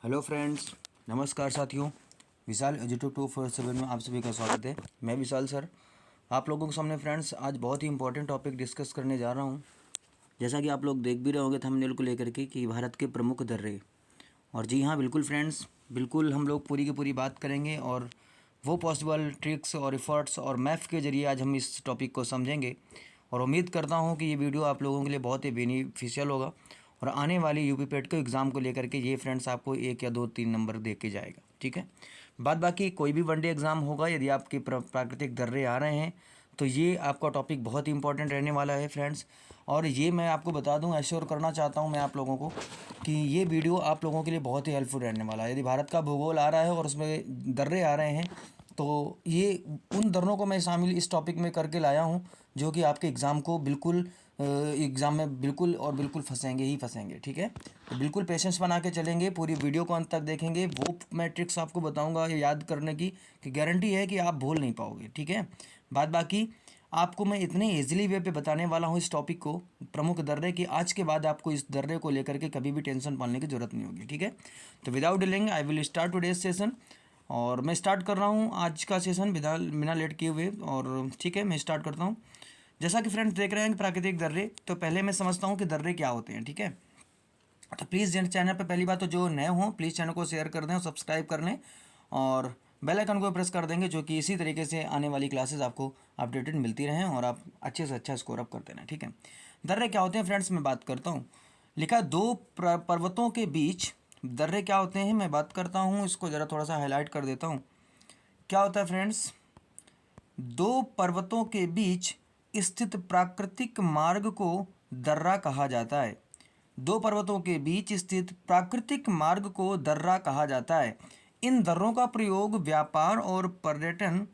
Hello friends, नमस्कार साथियों। विशाल एजुट्यूब 247 में आप सभी का स्वागत है। मैं विशाल सर आप लोगों के सामने फ्रेंड्स आज बहुत ही इंपॉर्टेंट टॉपिक डिस्कस करने जा रहा हूं। जैसा कि आप लोग देख भी रहे होंगे थंबनेल को लेकर के कि भारत के प्रमुख दर्रे। और जी हाँ, बिल्कुल फ्रेंड्स, बिल्कुल हम लोग पूरी की पूरी बात करेंगे और वो पॉसिबल ट्रिक्स और एफर्ट्स और मैथ के ज़रिए आज हम इस टॉपिक को समझेंगे। और उम्मीद करता हूँ कि ये वीडियो आप लोगों के लिए बहुत ही बेनिफिशियल होगा और आने वाली यूपी पेट के एग्ज़ाम को लेकर के ये फ्रेंड्स आपको 1 या 2 3 नंबर दे के जाएगा। ठीक है, बाद बाकी कोई भी वनडे एग्ज़ाम होगा, यदि आपके प्राकृतिक दर्रे आ रहे हैं तो ये आपका टॉपिक बहुत ही इंपॉर्टेंट रहने वाला है फ्रेंड्स। और ये मैं आपको बता दूं, एश्योर करना चाहता हूं मैं आप लोगों को कि ये वीडियो आप लोगों के लिए बहुत ही हेल्पफुल रहने वाला है। यदि भारत का भूगोल आ रहा है और उसमें दर्रे आ रहे हैं तो ये उन दर्रों को मैं शामिल इस टॉपिक में करके लाया हूं जो कि आपके एग्ज़ाम को बिल्कुल एग्ज़ाम में बिल्कुल और बिल्कुल फंसेंगे ही फंसेंगे। ठीक है, तो बिल्कुल पेशेंस बना के चलेंगे, पूरी वीडियो को अंत तक देखेंगे। वो मैं ट्रिक्स आपको बताऊंगा ये याद करने की कि गारंटी है कि आप भूल नहीं पाओगे। ठीक है, बाद बाकी आपको मैं इतने ईजिली वे पे बताने वाला हूँ इस टॉपिक को, प्रमुख दर्रे, कि आज के बाद आपको इस दर्रे को लेकर के कभी भी टेंशन पालने की ज़रूरत नहीं होगी। ठीक है, तो without delaying I will start today's session. और मैं स्टार्ट कर रहा हूँ आज का सेशन बिना लेट किए हुए। और ठीक है, मैं स्टार्ट करता हूँ। जैसा कि फ्रेंड्स देख रहे हैं कि प्राकृतिक दर्रे, तो पहले मैं समझता हूँ कि दर्रे क्या होते हैं। ठीक है, तो प्लीज़ चैनल पर पहली बात तो जो नए हों प्लीज़ चैनल को शेयर कर दें और सब्सक्राइब कर लें और बेल आइकन को प्रेस कर देंगे, जो कि इसी तरीके से आने वाली क्लासेस आपको अपडेटेड मिलती रहें और आप अच्छे से अच्छा स्कोर अप करते रहें। ठीक है, दर्रे क्या होते हैं फ्रेंड्स, मैं बात करता हूँ। लिखा दो पर्वतों के बीच दर्रे क्या होते हैं, मैं बात करता हूँ। इसको ज़रा थोड़ा सा हाईलाइट कर देता हूँ। क्या होता है फ्रेंड्स, दो पर्वतों के बीच स्थित प्राकृतिक मार्ग को दर्रा कहा जाता है। दो पर्वतों के बीच स्थित प्राकृतिक मार्ग को दर्रा कहा जाता है। इन दर्रों का प्रयोग व्यापार और पर्यटन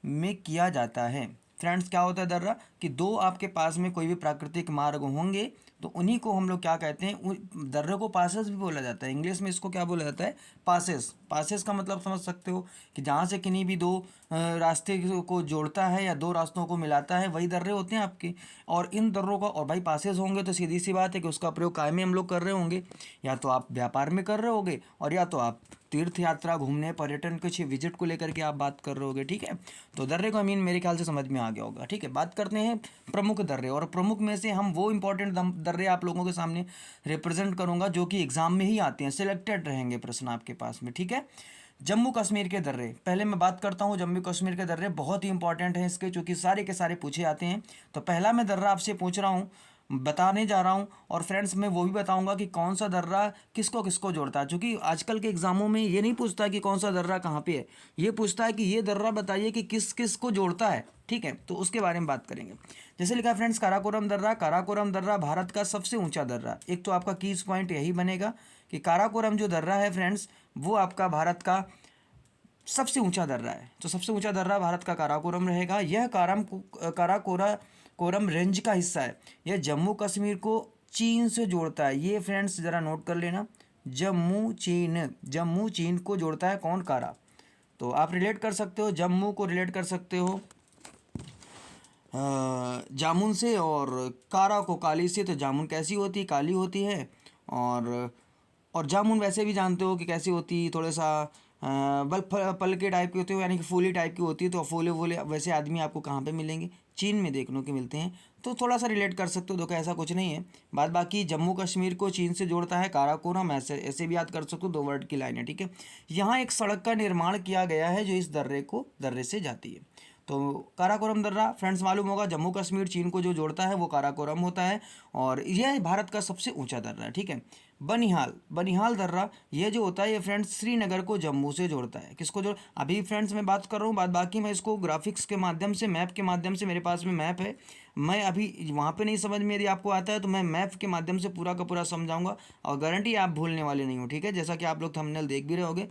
में किया जाता है। फ्रेंड्स क्या होता है दर्रा, कि दो आपके पास में कोई भी प्राकृतिक मार्ग होंगे तो उन्हीं को हम लोग क्या कहते हैं, दर्रे को पासेस भी बोला जाता है। इंग्लिश में इसको क्या बोला जाता है, पासेस। पासेस का मतलब समझ सकते हो कि जहाँ से किन्हीं भी दो रास्ते को जोड़ता है या दो रास्तों को मिलाता है, वही दर्रे होते हैं आपके। और इन दर्रों का, और भाई पासेस होंगे तो सीधी सी बात है कि उसका प्रयोग काय में हम लोग कर रहे होंगे, या तो आप व्यापार में कर रहे होगे और या तो आप तीर्थ यात्रा, घूमने, पर्यटन, कुछ विजिट को लेकर के आप बात कर रहे होगे। ठीक है, तो दर्रे का मीन मेरे ख्याल से समझ में आ गया होगा। ठीक है, बात करते हैं प्रमुख दर्रे, और प्रमुख में से हम वो इंपॉर्टेंट दर्रे आप लोगों के सामने रिप्रेजेंट करूंगा जो कि एग्जाम में ही आते हैं, सिलेक्टेड रहेंगे प्रश्न आपके पास में। ठीक है, जम्मू कश्मीर के दर्रे, पहले मैं बात करता हूँ। जम्मू कश्मीर के दर्रे बहुत ही इंपॉर्टेंट हैं इसके, चूँकि सारे के सारे पूछे आते हैं। तो पहला मैं दर्रा आपसे पूछ रहा हूँ, बताने जा रहा हूँ। और फ्रेंड्स मैं वो भी बताऊंगा कि कौन सा दर्रा किसको किसको जोड़ता है, क्योंकि आजकल के एग्जामों में ये नहीं पूछता कि कौन सा दर्रा कहाँ पे है, ये पूछता है कि ये दर्रा बताइए कि किस किस को जोड़ता है। ठीक है, तो उसके बारे में बात करेंगे। जैसे लिखा है फ्रेंड्स, काराकोरम दर्रा। काराकोरम दर्रा भारत का सबसे ऊंचा दर्रा। एक तो आपका कीज पॉइंट यही बनेगा कि काराकोरम जो दर्रा है फ्रेंड्स, वो आपका भारत का सबसे ऊंचा दर्रा है। तो सबसे ऊंचा दर्रा भारत का काराकोरम रहेगा। यह काराकोरम रेंज का हिस्सा है। यह जम्मू कश्मीर को चीन से जोड़ता है। ये फ्रेंड्स ज़रा नोट कर लेना, जम्मू चीन को जोड़ता है कौन, कारा। तो आप रिलेट कर सकते हो, जम्मू को रिलेट कर सकते हो जामुन से, और कारा को काली से। तो जामुन कैसी होती है, काली होती है। और जामुन वैसे भी जानते हो कि कैसी होती है, थोड़ा सा बल पल के टाइप की होती है, यानी कि फूली टाइप की होती है। तो फूले फूले वैसे आदमी आपको कहाँ पे मिलेंगे, चीन में देखने को मिलते हैं। तो थोड़ा सा रिलेट कर सकते हो, देखो ऐसा कुछ नहीं है। बाद बाकी जम्मू कश्मीर को चीन से जोड़ता है काराकोरम, ऐसे ऐसे भी याद कर सकते हो, 2 वर्ड की लाइन है। ठीक है, यहाँ एक सड़क का निर्माण किया गया है जो इस दर्रे से जाती है। तो काराकोरम दर्रा फ्रेंड्स मालूम होगा, जम्मू कश्मीर चीन को जो जोड़ता है वो काराकोरम होता है, और यह भारत का सबसे ऊंचा दर्रा है। ठीक है, बनिहाल दर्रा, ये जो होता है ये फ्रेंड्स श्रीनगर को जम्मू से जोड़ता है। किसको जोड़, अभी फ्रेंड्स मैं बात कर रहा हूँ, बाद बाकी मैं इसको ग्राफिक्स के माध्यम से, मैप के माध्यम से, मेरे पास में मैप है, मैं अभी वहाँ पे नहीं समझ में यदि आपको आता है तो मैं मैप के माध्यम से पूरा का पूरा समझाऊंगा, और गारंटी आप भूलने वाले नहीं हो। ठीक है, जैसा कि आप लोग थंबनेल देख भी रहे होगे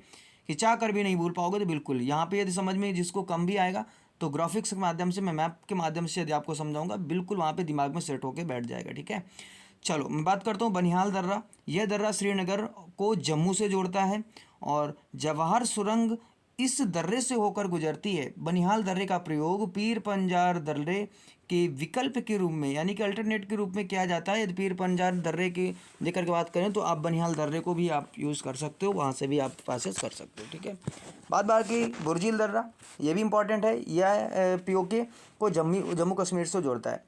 कि चाह कर भी नहीं भूल पाओगे। तो बिल्कुल यहाँ पे यदि समझ में जिसको कम भी आएगा तो ग्राफिक्स के माध्यम से, मैं मैप के माध्यम से यदि आपको समझाऊंगा, बिल्कुल वहाँ पे दिमाग में सेट होके बैठ जाएगा। ठीक है, चलो मैं बात करता हूँ बनिहाल दर्रा। यह दर्रा श्रीनगर को जम्मू से जोड़ता है, और जवाहर सुरंग इस दर्रे से होकर गुजरती है। बनिहाल दर्रे का प्रयोग पीर पंजार दर्रे के विकल्प के रूप में यानी कि अल्टरनेट के रूप में किया जाता है। यदि पीर पंजार दर्रे की लेकर के बात करें तो आप बनिहाल दर्रे को भी आप यूज़ कर सकते हो, वहाँ से भी आप पासेस कर सकते हो। ठीक है, बात बाकी बुर्जिल दर्रा, ये भी इंपॉर्टेंट है। यह पीओके को जम्मू कश्मीर से जोड़ता है।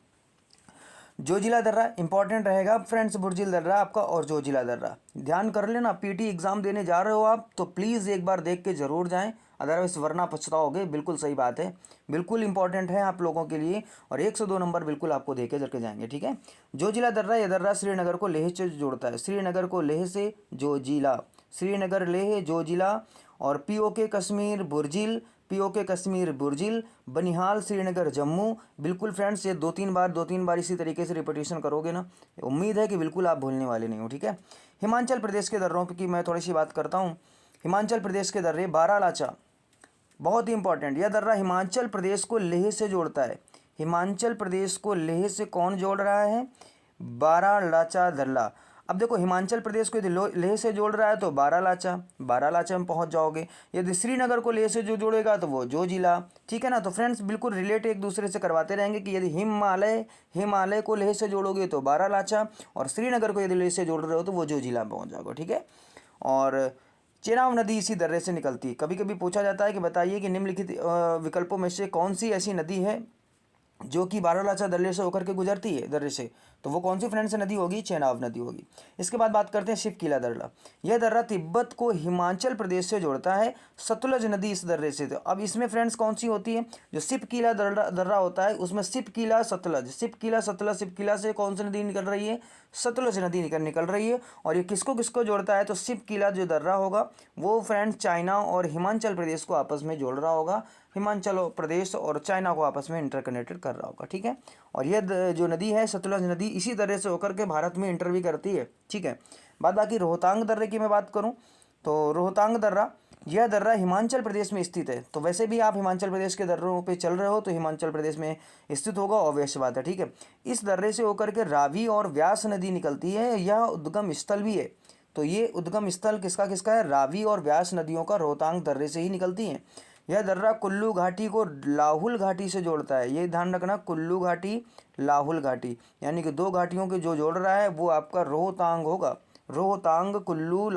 जोजिला दर्रा इंपॉर्टेंट रहेगा फ्रेंड्स, बुर्जिल दर्रा आपका और जोजिला दर्रा ध्यान कर लेना। पीटी एग्जाम देने जा रहे हो आप तो प्लीज़ एक बार देख के ज़रूर जाएं, अदरवाइज वरना पछताओगे। बिल्कुल सही बात है, बिल्कुल इंपॉर्टेंट है आप लोगों के लिए और 1 से 2 नंबर बिल्कुल आपको दे के जर के जाएंगे। ठीक है, जोजिला दर्रा, यह दर्रा श्रीनगर को लेह से जोड़ता है। श्रीनगर को लेह से जोजिला, श्रीनगर लेह जोजिला। और पीओके कश्मीर बुर्जिल, पीओके कश्मीर बुर्जिल, बनिहाल श्रीनगर जम्मू। बिल्कुल फ्रेंड्स, ये दो तीन बार इसी तरीके से रिपीटेशन करोगे ना, उम्मीद है कि बिल्कुल आप भूलने वाले नहीं हो। ठीक है, हिमाचल प्रदेश के दर्रों की मैं थोड़ी सी बात करता हूँ। हिमाचल प्रदेश के दर्रे, बारालाचा, बहुत ही इंपॉर्टेंट। यह दर्रा हिमाचल प्रदेश को लेह से जोड़ता है। हिमाचल प्रदेश को लेह से कौन जोड़ रहा है? बारालाचा दर्रा। अब देखो, हिमाचल प्रदेश को यदि लेह से जोड़ रहा है तो बारालाचा में पहुंच जाओगे। यदि श्रीनगर को लेह से जो जोड़ेगा तो वो जोजिला। ठीक है ना, तो फ्रेंड्स बिल्कुल रिलेट एक दूसरे से करवाते रहेंगे कि यदि हिमालय को लेह से जोड़ोगे तो बारालाचा, और श्रीनगर को यदि लेह से जोड़ रहे हो तो वो जोजिला में पहुँच जाओगे। ठीक है, और चेनाब नदी इसी दर्रे से निकलती है। कभी कभी पूछा जाता है कि बताइए कि निम्नलिखित विकल्पों में से कौन सी ऐसी नदी है जो कि बारालाचा दर्रे से होकर के गुजरती है, दर्रे से, तो वो कौन सी फ्रेंड्स नदी होगी? चेनाब नदी होगी। इसके बाद बात करते हैं शिवकीला दर्रा। यह दर्रा तिब्बत को हिमाचल प्रदेश से जोड़ता है। सतलज नदी इस दर्रे से, तो अब इसमें फ्रेंड्स कौन सी होती है? जो शिवकीला दर्रा होता है उसमें शिवकीला सतलज, शिवकीला से कौन सी नदी निकल रही है? सतलज नदी निकल रही है। और ये किसको किसको जोड़ता है? तो शिवकीला जो दर्रा होगा वो फ्रेंड्स चाइना और हिमाचल प्रदेश को आपस में जोड़ रहा होगा, हिमाचल प्रदेश और चाइना को आपस में इंटरकनेक्टेड कर रहा होगा। ठीक है, और यह जो नदी है सतलज नदी इसी तरह से होकर के भारत में इंटर भी करती है। ठीक है, बाकी रोहतांग दर्रे की मैं बात करूं तो रोहतांग दर्रा, यह दर्रा हिमाचल प्रदेश में स्थित है। तो वैसे भी आप हिमाचल प्रदेश के दर्रों पे चल रहे हो तो हिमाचल प्रदेश में स्थित होगा, ऑब्वियस बात है। ठीक है, इस दर्रे से होकर के रावी और व्यास नदी निकलती है, यह उद्गम स्थल भी है। तो ये उद्गम स्थल किसका किसका है? रावी और व्यास नदियों का रोहतांग दर्रे से ही निकलती हैं। यह दर्रा कुल्लू घाटी को लाहुल घाटी से जोड़ता है। ये ध्यान रखना, कुल्लू घाटी लाहुल घाटी, यानी कि दो घाटियों के जो जोड़ रहा है वो आपका रोहतांग होगा। रोहतांग, कुल्लू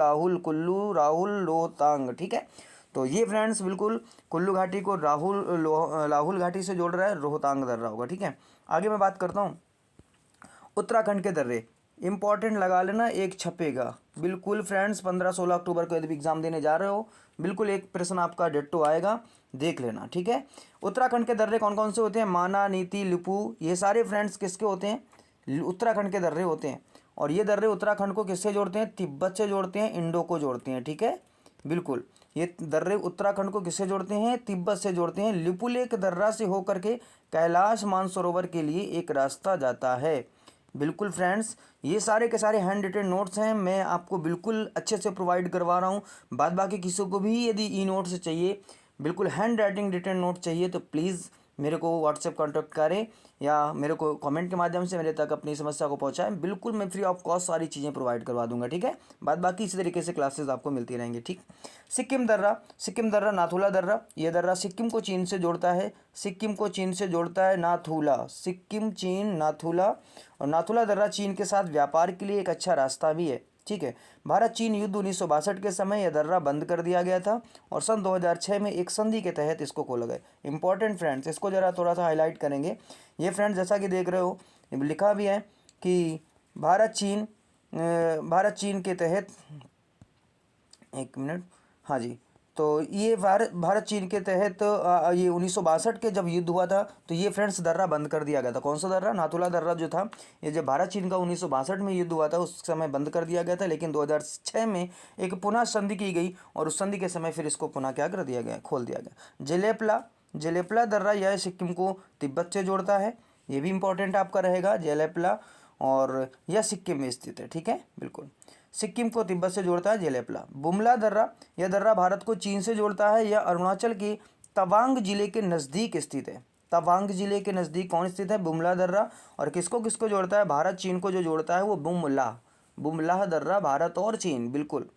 राहुल रोहतांग। ठीक है, तो ये फ्रेंड्स बिल्कुल कुल्लू घाटी को लाहुल घाटी से जोड़ रहा है, रोहतांग दर्रा होगा। ठीक है, आगे मैं बात करता हूँ उत्तराखंड के दर्रे। इंपॉर्टेंट लगा लेना, एक छपेगा बिल्कुल फ्रेंड्स, 15-16 अक्टूबर को यदि एग्जाम देने जा रहे हो बिल्कुल एक प्रश्न आपका डिट्टो आएगा, देख लेना। ठीक है, उत्तराखंड के दर्रे कौन कौन से होते हैं? माना, नीति, लिपू, ये सारे फ्रेंड्स किसके होते हैं? उत्तराखंड के दर्रे होते हैं। और ये दर्रे उत्तराखंड को किससे जोड़ते हैं? तिब्बत से जोड़ते हैं, इंडो को जोड़ते हैं। ठीक है, बिल्कुल, ये दर्रे उत्तराखंड को किससे जोड़ते हैं? तिब्बत से जोड़ते हैं। लिपुलेख दर्रा से होकर के कैलाश मानसरोवर के लिए एक रास्ता जाता है। बिल्कुल फ्रेंड्स, ये सारे के सारे हैंड रिटेन नोट्स हैं, मैं आपको बिल्कुल अच्छे से प्रोवाइड करवा रहा हूँ। बाकी किसी को भी यदि ई नोट्स चाहिए, बिल्कुल हैंड राइटिंग रिटेन नोट चाहिए तो प्लीज़ मेरे को व्हाट्सएप कॉन्टैक्ट करें या मेरे को कमेंट के माध्यम से मेरे तक अपनी समस्या को पहुंचाएं। बिल्कुल मैं फ्री ऑफ कॉस्ट सारी चीज़ें प्रोवाइड करवा दूंगा। ठीक है, बाकी इसी तरीके से क्लासेस आपको मिलती रहेंगी। ठीक, सिक्किम दर्रा, नाथुला दर्रा, यह दर्रा सिक्किम को चीन से जोड़ता है। सिक्किम को चीन से जोड़ता है नाथुला, सिक्किम चीन नाथुला। और नाथुला दर्रा चीन के साथ व्यापार के लिए एक अच्छा रास्ता भी है। ठीक है, भारत चीन युद्ध 1962 के समय यह दर्रा बंद कर दिया गया था और सन 2006 में एक संधि के तहत इसको खोला गया। इंपॉर्टेंट फ्रेंड्स, इसको ज़रा थोड़ा सा हाईलाइट करेंगे। ये फ्रेंड्स जैसा कि देख रहे हो लिखा भी है कि भारत चीन के तहत, एक मिनट, हाँ जी, तो ये भारत चीन के तहत ये 1962 के जब युद्ध हुआ था तो ये फ्रेंड्स दर्रा बंद कर दिया गया था। कौन सा दर्रा? नाथुला दर्रा जो था, ये जब भारत चीन का 1962 में युद्ध हुआ था उस समय बंद कर दिया गया था, लेकिन 2006 में एक पुनः संधि की गई और उस संधि के समय फिर इसको पुनः क्या कर दिया गया? खोल दिया गया। जेलेपला दर्रा, यह सिक्किम को तिब्बत से जोड़ता है, ये भी इंपॉर्टेंट आपका रहेगा जेलेपला, और यह सिक्किम में स्थित है। ठीक है, बिल्कुल सिक्किम को तिब्बत से जोड़ता है जेलेपला। बुमला दर्रा, यह दर्रा भारत को चीन से जोड़ता है, यह अरुणाचल के तवांग जिले के नज़दीक स्थित है। तवांग जिले के नज़दीक कौन स्थित है? बुमला दर्रा। और किसको किसको जोड़ता है? भारत चीन को जो जोड़ता है वो बुमला दर्रा, भारत और चीन। बिल्कुल,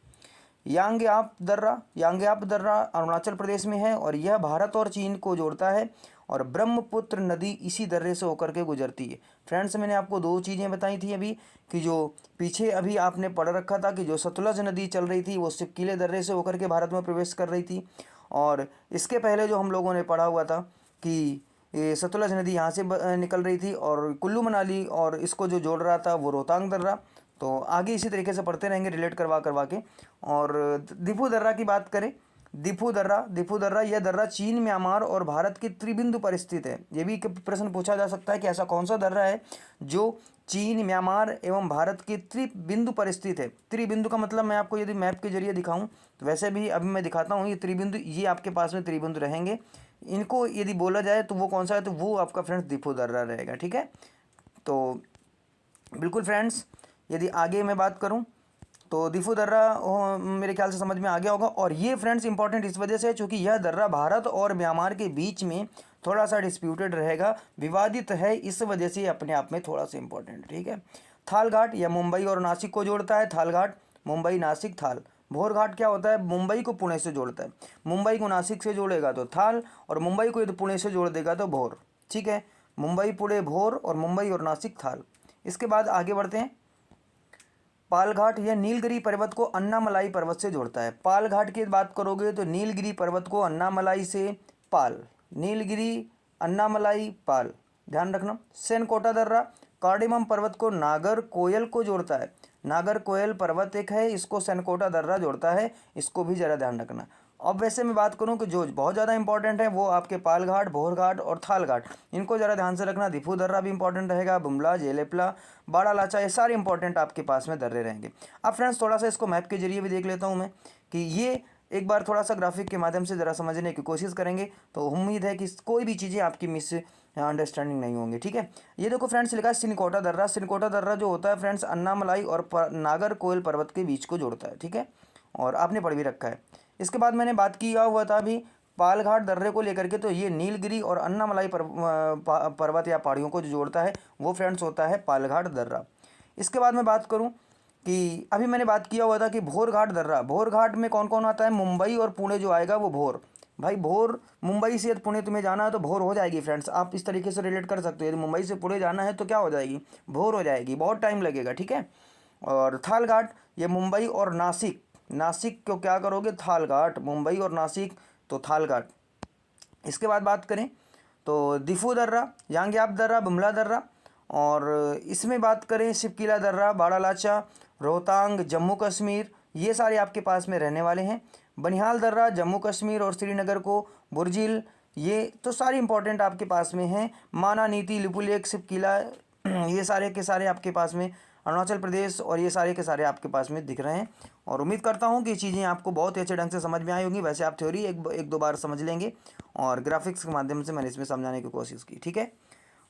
यांग्याप दर्रा अरुणाचल प्रदेश में है और यह भारत और चीन को जोड़ता है और ब्रह्मपुत्र नदी इसी दर्रे से होकर के गुजरती है। फ्रेंड्स मैंने आपको दो चीज़ें बताई थी अभी कि जो पीछे अभी आपने पढ़ रखा था कि जो सतलज नदी चल रही थी वो सिपकिले दर्रे से होकर के भारत में प्रवेश कर रही थी, और इसके पहले जो हम लोगों ने पढ़ा हुआ था कि ये सतलज नदी यहाँ से निकल रही थी और कुल्लू मनाली और इसको जो जोड़ रहा था वो रोहतांग दर्रा। तो आगे इसी तरीके से पढ़ते रहेंगे रिलेट करवा के। और दिफू दर्रा की बात करें, दिफू दर्रा यह दर्रा चीन, म्यांमार और भारत के त्रिबिंदु पर स्थित है। ये भी प्रश्न पूछा जा सकता है कि ऐसा कौन सा दर्रा है जो चीन, म्यांमार एवं भारत के त्रिबिंदु पर स्थित है। त्रिबिंदु का मतलब मैं आपको यदि मैप के जरिए दिखाऊं तो वैसे भी अभी मैं दिखाता हूँ, ये त्रिबिंदु, ये आपके पास में त्रिबिंदु रहेंगे। इनको यदि बोला जाए तो वो कौन सा है, तो वो आपका फ्रेंड्स दिफू दर्रा रहेगा। ठीक है, तो बिल्कुल फ्रेंड्स यदि आगे मैं बात करूं तो दिफू दर्रा मेरे ख्याल से समझ में आ गया होगा। और ये फ्रेंड्स इंपॉर्टेंट इस वजह से क्योंकि यह दर्रा भारत और म्यांमार के बीच में थोड़ा सा डिस्प्यूटेड रहेगा, विवादित है, इस वजह से अपने आप में थोड़ा सा इंपॉर्टेंट। ठीक है, थाल घाट यह मुंबई और नासिक को जोड़ता है। थाल घाट मुंबई, नासिक, थाल। भोर घाट क्या होता है, मुंबई को पुणे से जोड़ता है। मुंबई को नासिक से जोड़ेगा तो थाल, और मुंबई को यदि पुणे से जोड़ देगा तो भोर। ठीक है, मुंबई, पुणे, भोर, और मुंबई और नासिक, थाल। इसके बाद आगे बढ़ते हैं। पालघाट यह नीलगिरी पर्वत को अन्नामलाई पर्वत से जोड़ता है। पालघाट की बात करोगे तो नीलगिरी पर्वत को अन्नामलाई से पाल, नीलगिरी, अन्नामलाई, पाल, ध्यान रखना। सेनकोटा दर्रा कार्डेमम पर्वत को नागरकोयल को जोड़ता है। नागरकोयल पर्वत एक है, इसको सेनकोटा दर्रा जोड़ता है, इसको भी जरा ध्यान रखना। अब वैसे मैं बात करूं कि जो बहुत ज़्यादा इंपॉर्टेंट है वो आपके पालघाट, भोरघाट और थालघाट, इनको ज़रा ध्यान से रखना। दिफू दर्रा भी इंपॉर्टेंट रहेगा, बुमला, जेलेपला, बाड़ा लाचा, ये सारे इंपॉर्टेंट आपके पास में दर्रे रहेंगे। अब फ्रेंड्स थोड़ा सा इसको मैप के जरिए भी देख लेता हूँ मैं कि ये एक बार थोड़ा सा ग्राफिक के माध्यम से ज़रा समझने की कोशिश करेंगे तो उम्मीद है कि कोई भी चीज़ें आपकी मिस अंडरस्टैंडिंग नहीं होंगी। ठीक है, ये देखो फ्रेंड्स लिखा है सिनकोटा दर्रा। सिनकोटा दर्रा जो होता है फ्रेंड्स अन्नामलाई और नागरकोयल पर्वत के बीच को जोड़ता है। ठीक है, और आपने पढ़ भी रखा है। इसके बाद मैंने बात किया हुआ था अभी पालघाट दर्रे को लेकर के, तो ये नीलगिरी और अन्नामलाई पर्वत या पहाड़ियों को जो जोड़ता है वो फ्रेंड्स होता है पालघाट दर्रा। इसके बाद मैं बात करूं कि अभी मैंने बात किया हुआ था कि भोरघाट दर्रा, भोरघाट में कौन कौन आता है, मुंबई और पुणे जो आएगा वो भोर। भाई भोर, मुंबई से यदि पुणे तुम्हें जाना है तो भोर हो जाएगी फ्रेंड्स, आप इस तरीके से रिलेट कर सकते हो। यदि मुंबई से पुणे जाना है तो क्या हो जाएगी, भोर हो जाएगी, बहुत टाइम लगेगा। ठीक है, और थालघाट ये मुंबई और नासिक, नासिक को क्या करोगे, थालघाट, मुंबई और नासिक तो थालघाट। इसके बाद बात करें तो दिफू दर्रा, यांग्याप दर्रा, बुमला दर्रा, और इसमें बात करें सिपकिला दर्रा, बाड़ा लाचा, रोहतांग, जम्मू कश्मीर, ये सारे आपके पास में रहने वाले हैं। बनिहाल दर्रा जम्मू कश्मीर और श्रीनगर को, बुर्जिल, ये तो सारे इंपॉर्टेंट आपके पास में हैं। माना, नीति, लिपुलेख, सिपकिला, ये सारे के सारे आपके पास में अरुणाचल प्रदेश, और ये सारे के सारे आपके पास में दिख रहे हैं। और उम्मीद करता हूँ कि चीज़ें आपको बहुत ही अच्छे ढंग से समझ में आई होंगी। वैसे आप थ्योरी एक दो बार समझ लेंगे और ग्राफिक्स के माध्यम से मैंने इसमें समझाने की कोशिश की। ठीक है,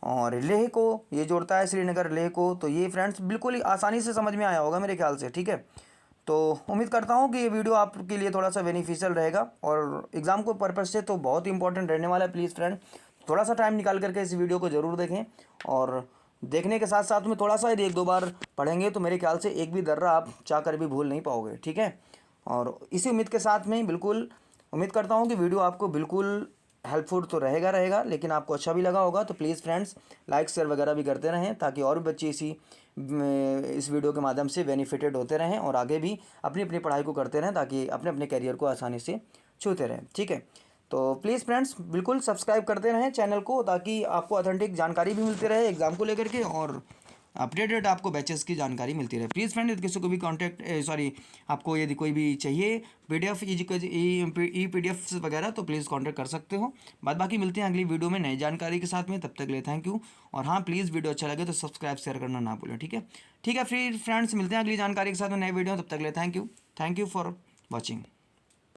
और लेह को ये जोड़ता है, श्रीनगर, लेह को, तो ये फ्रेंड्स बिल्कुल ही आसानी से समझ में आया होगा मेरे ख्याल से। ठीक है, तो उम्मीद करता हूँ कि ये वीडियो आपके लिए थोड़ा सा बेनिफिशियल रहेगा और एग्ज़ाम को पर्पज़ से तो बहुत ही इंपॉर्टेंट रहने वाला है। प्लीज़ फ्रेंड थोड़ा सा टाइम निकाल करके इस वीडियो को ज़रूर देखें, और देखने के साथ साथ में थोड़ा सा यदि एक दो बार पढ़ेंगे तो मेरे ख्याल से एक भी दर्रा आप चाह कर भी भूल नहीं पाओगे। ठीक है, और इसी उम्मीद के साथ में बिल्कुल उम्मीद करता हूँ कि वीडियो आपको बिल्कुल हेल्पफुल तो रहेगा, लेकिन आपको अच्छा भी लगा होगा। तो प्लीज़ फ्रेंड्स लाइक शेयर वगैरह भी करते रहें ताकि और भी बच्चे इस वीडियो के माध्यम से बेनिफिटेड होते रहें और आगे भी अपनी अपनी पढ़ाई को करते रहें ताकि अपने अपने करियर को आसानी से छूते रहें। ठीक है, तो प्लीज़ फ्रेंड्स बिल्कुल सब्सक्राइब करते रहें चैनल को ताकि आपको ऑथेंटिक जानकारी भी मिलती रहे एग्ज़ाम को लेकर के, और अपडेटेड आपको बैचेस की जानकारी मिलती रहे। प्लीज़ फ्रेंड यदि किसी को भी आपको यदि कोई भी चाहिए PDF ई PDF वगैरह तो प्लीज़ कांटेक्ट कर सकते हो। बाद बाकी मिलते हैं अगली वीडियो में नई जानकारी के साथ में, तब तक के लिए थैंक यू। और हाँ प्लीज़ वीडियो अच्छा लगे तो सब्सक्राइब शेयर करना ना भूलें। ठीक है, फिर फ्रेंड्स मिलते हैं अगली जानकारी के साथ में नए वीडियो, तब तक के लिए थैंक यू फॉर वॉचिंग।